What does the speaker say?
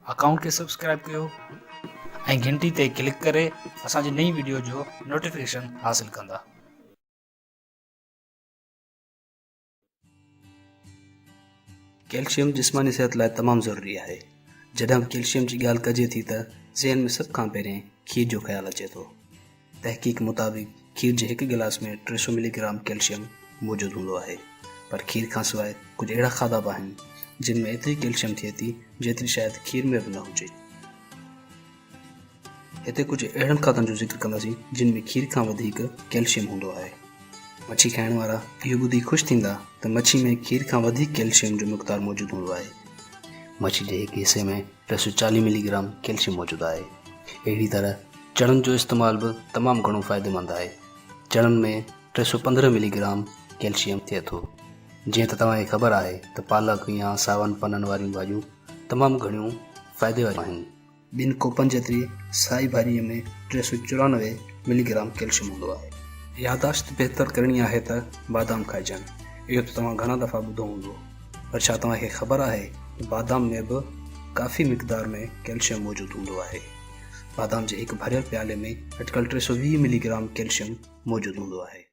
Account खे subscribe कयो ऐं घंटी ते क्लिक करे असांजी नई वीडियो जो नोटिफिकेशन हासिल कंदा। कैल्शियम जिस्मानी सेहत लाइ तमामु ज़रूरी आहे। जॾहिं बि कैल्शियम जी ॻाल्हि कजे थी त ज़हन में सभ खां पहिरियों खीर जो ख़्यालु अचे थो। तहक़ीक़ मुताबिक़ खीर जे हिकु गिलास में 300 मिलीग्राम कैल्शियम मौजूदु हूंदो आहे। पर खीर खां सवाइ कुझु अहिड़ा खाधा बि आहिनि जिन में एतिरी कैल्शियम थिए थी जेतिरी शायदि खीर में बि न हुजे। हिते कुझु अहिड़नि खाधनि जो ज़िक्र कंदासीं जिन में खीर खां वधीक कैल्शियम हूंदो आहे। मच्छी खाइण वारा इहो ॿुधी ख़ुशि थींदा त मच्छी में खीर खां वधीक कैल्शियम जो मक़दारु मौजूदु हूंदो आहे। मच्छी जे हिकु हिसे में 340 मिलीग्राम कैल्शियम मौजूदु आहे। अहिड़ी तरह चणनि जो इस्तेमालु बि तमामु घणो फ़ाइदेमंद आहे। चणनि में 315 मिलीग्राम कैल्शियम थिए थो। जीअं त तव्हांखे ख़बर आहे त पालक या सावनि पननि वारियूं भाॼियूं तमामु घणियूं फ़ाइदे वारियूं आहिनि। ॿिनि कोपनि जेतिरी साई भाॼीअ में 394 मिलीग्राम कैल्शियम हूंदो आहे। याददाश्त बहितर करणी आहे त बादाम खाइजनि। इहो त तव्हां घणा दफ़ा ॿुधो हूंदो, पर छा तव्हांखे ख़बर आहे त बादाम में बि काफ़ी मिक़दार में कैल्शियम मौजूदु हूंदो आहे। बादाम जे हिकु भरियल प्याले में अटिकल 320 मिलीग्राम कैल्शियम मौजूदु हूंदो आहे।